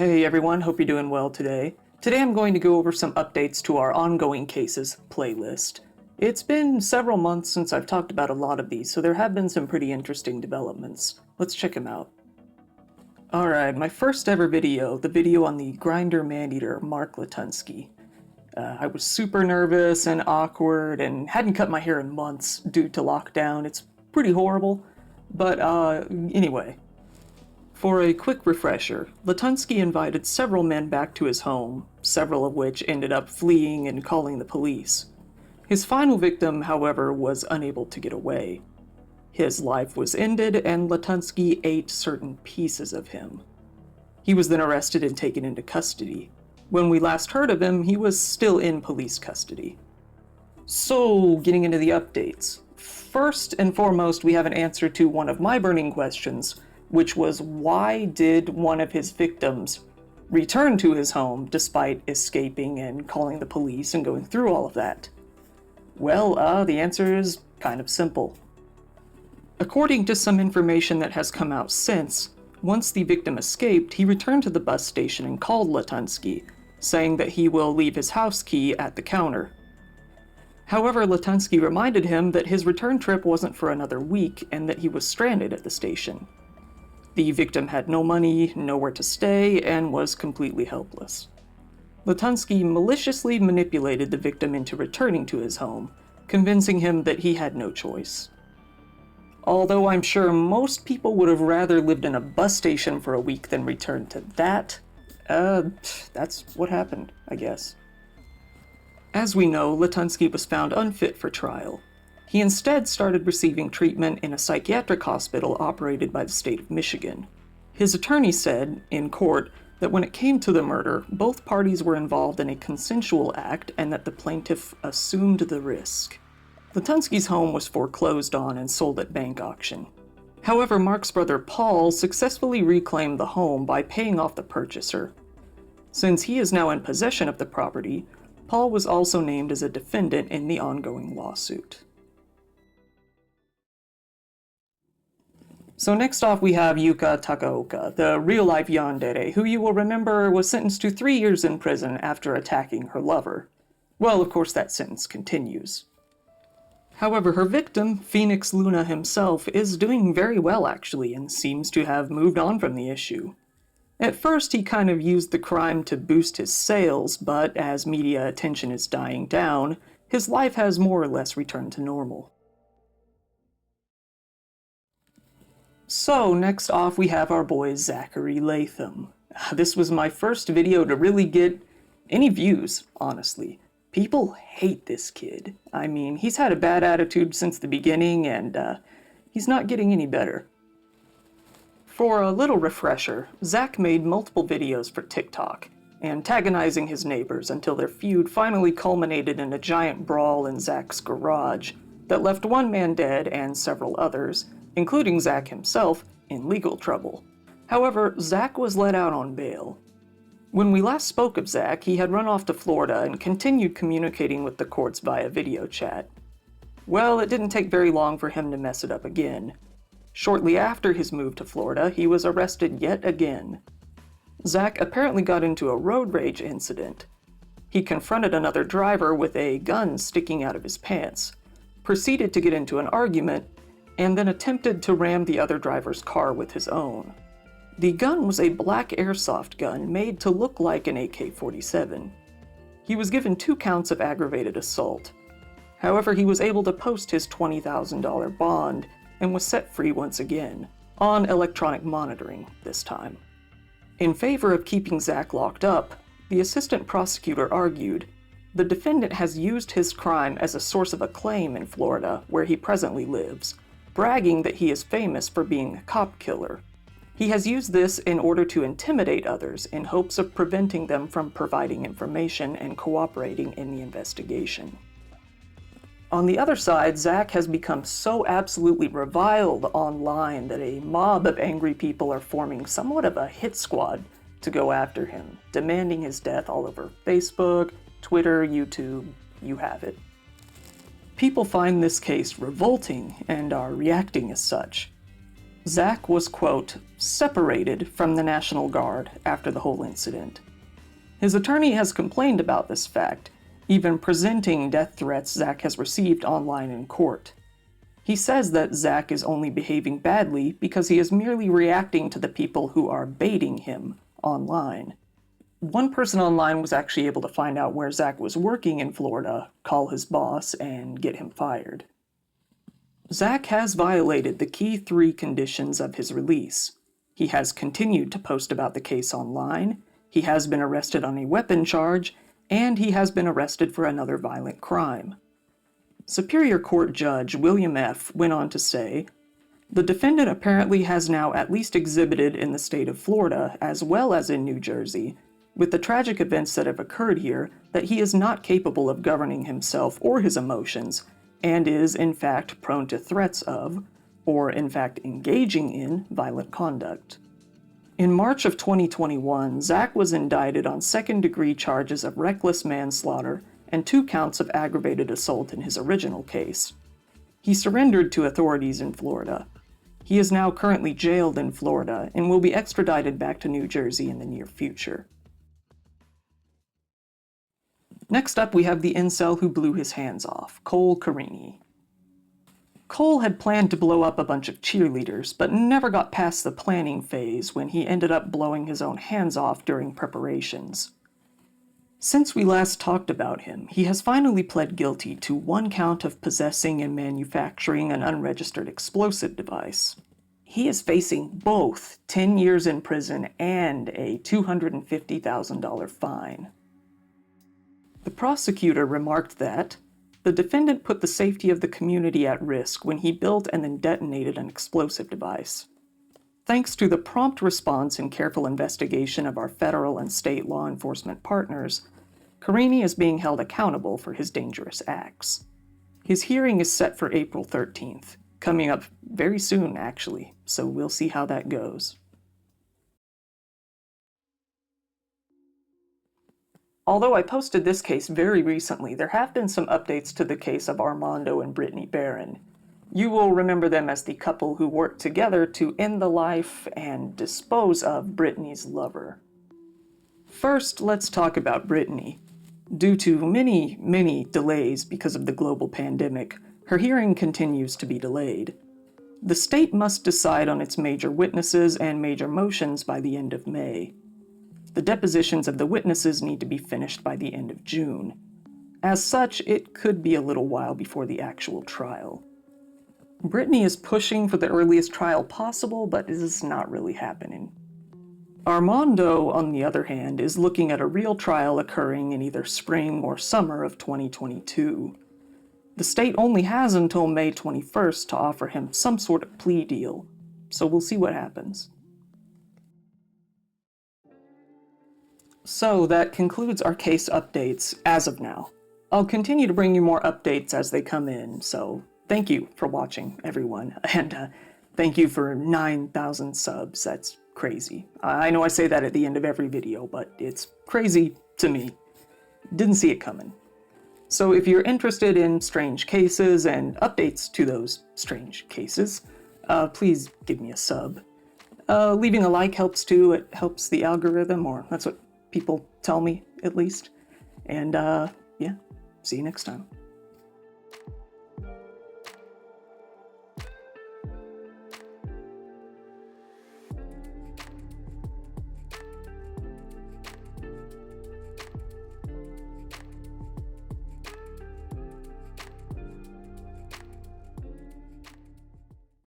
Hey everyone, hope you're doing well today. Today I'm going to go over some updates to our ongoing cases playlist. It's been several months since I've talked about a lot of these, so there have been some pretty interesting developments. Let's check them out. Alright, my first ever video, the video on the Grindr man-eater Mark Latunski. I was super nervous and awkward and hadn't cut my hair in months due to lockdown. It's pretty horrible, but anyway. For a quick refresher, Latunski invited several men back to his home, several of which ended up fleeing and calling the police. His final victim, however, was unable to get away. His life was ended, and Latunski ate certain pieces of him. He was then arrested and taken into custody. When we last heard of him, he was still in police custody. So, getting into the updates. First and foremost, we have an answer to one of my burning questions, which was why did one of his victims return to his home despite escaping and calling the police and going through all of that? Well, the answer is kind of simple. According to some information that has come out since, once the victim escaped, he returned to the bus station and called Latunski, saying that he will leave his house key at the counter. However, Latunski reminded him that his return trip wasn't for another week and that he was stranded at the station. The victim had no money, nowhere to stay, and was completely helpless. Latunski maliciously manipulated the victim into returning to his home, convincing him that he had no choice. Although I'm sure most people would have rather lived in a bus station for a week than returned to that, that's what happened, I guess. As we know, Latunski was found unfit for trial. He instead started receiving treatment in a psychiatric hospital operated by the state of Michigan. His attorney said, in court, that when it came to the murder, both parties were involved in a consensual act and that the plaintiff assumed the risk. Latunski's home was foreclosed on and sold at bank auction. However, Mark's brother Paul successfully reclaimed the home by paying off the purchaser. Since he is now in possession of the property, Paul was also named as a defendant in the ongoing lawsuit. So next off we have Yuka Takaoka, the real-life yandere, who you will remember was sentenced to 3 years in prison after attacking her lover. Well, of course that sentence continues. However, her victim, Pheonix Luna himself, is doing very well actually, and seems to have moved on from the issue. At first he kind of used the crime to boost his sales, but as media attention is dying down, his life has more or less returned to normal. So, next off we have our boy Zachary Latham. This was my first video to really get any views, honestly. People hate this kid. I mean, he's had a bad attitude since the beginning, and he's not getting any better. For a little refresher, Zach made multiple videos for TikTok, antagonizing his neighbors until their feud finally culminated in a giant brawl in Zach's garage that left one man dead and several others, including Zach himself, in legal trouble. However, Zach was let out on bail. When we last spoke of Zach, he had run off to Florida and continued communicating with the courts via video chat. Well, it didn't take very long for him to mess it up again. Shortly after his move to Florida, he was arrested yet again. Zach apparently got into a road rage incident. He confronted another driver with a gun sticking out of his pants, proceeded to get into an argument, and then attempted to ram the other driver's car with his own. The gun was a black airsoft gun made to look like an AK-47. He was given 2 counts of aggravated assault. However, he was able to post his $20,000 bond and was set free once again, on electronic monitoring this time. In favor of keeping Zach locked up, the assistant prosecutor argued, the defendant has used his crime as a source of acclaim in Florida, where he presently lives, bragging that he is famous for being a cop killer. He has used this in order to intimidate others in hopes of preventing them from providing information and cooperating in the investigation. On the other side, Zach has become so absolutely reviled online that a mob of angry people are forming somewhat of a hit squad to go after him, demanding his death all over Facebook, Twitter, YouTube, you have it. People find this case revolting and are reacting as such. Zach was, quote, separated from the National Guard after the whole incident. His attorney has complained about this fact, even presenting death threats Zach has received online in court. He says that Zach is only behaving badly because he is merely reacting to the people who are baiting him online. One person online was actually able to find out where Zach was working in Florida, call his boss, and get him fired. Zach has violated the key 3 conditions of his release. He has continued to post about the case online, he has been arrested on a weapon charge, and he has been arrested for another violent crime. Superior Court Judge William F. went on to say, the defendant apparently has now at least exhibited in the state of Florida, as well as in New Jersey, with the tragic events that have occurred here, that he is not capable of governing himself or his emotions, and is, in fact, prone to threats of, or in fact engaging in, violent conduct. In March of 2021, Zach was indicted on second-degree charges of reckless manslaughter and 2 counts of aggravated assault in his original case. He surrendered to authorities in Florida. He is now currently jailed in Florida and will be extradited back to New Jersey in the near future. Next up, we have the incel who blew his hands off, Carini. Cole had planned to blow up a bunch of cheerleaders, but never got past the planning phase when he ended up blowing his own hands off during preparations. Since we last talked about him, he has finally pled guilty to 1 count of possessing and manufacturing an unregistered explosive device. He is facing both 10 years in prison and a $250,000 fine. The prosecutor remarked that the defendant put the safety of the community at risk when he built and then detonated an explosive device. Thanks to the prompt response and careful investigation of our federal and state law enforcement partners, Carini is being held accountable for his dangerous acts. His hearing is set for April 13th, coming up very soon actually, so we'll see how that goes. Although I posted this case very recently, there have been some updates to the case of Armando and Brittany Barron. You will remember them as the couple who worked together to end the life and dispose of Brittany's lover. First, let's talk about Brittany. Due to many delays because of the global pandemic, her hearing continues to be delayed. The state must decide on its major witnesses and major motions by the end of May. The depositions of the witnesses need to be finished by the end of June. As such, it could be a little while before the actual trial. Brittany is pushing for the earliest trial possible, but it is not really happening. Armando, on the other hand, is looking at a real trial occurring in either spring or summer of 2022. The state only has until May 21st to offer him some sort of plea deal, so we'll see what happens. So that concludes our case updates as of now. I'll continue to bring you more updates as they come in, so thank you for watching, everyone, and thank you for 9,000 subs. That's crazy. I know I say that at the end of every video, but it's crazy to me. Didn't see it coming. So if you're interested in strange cases and updates to those strange cases, please give me a sub. Leaving a like helps too. It helps the algorithm, or that's what people tell me, at least. And yeah, see you next time.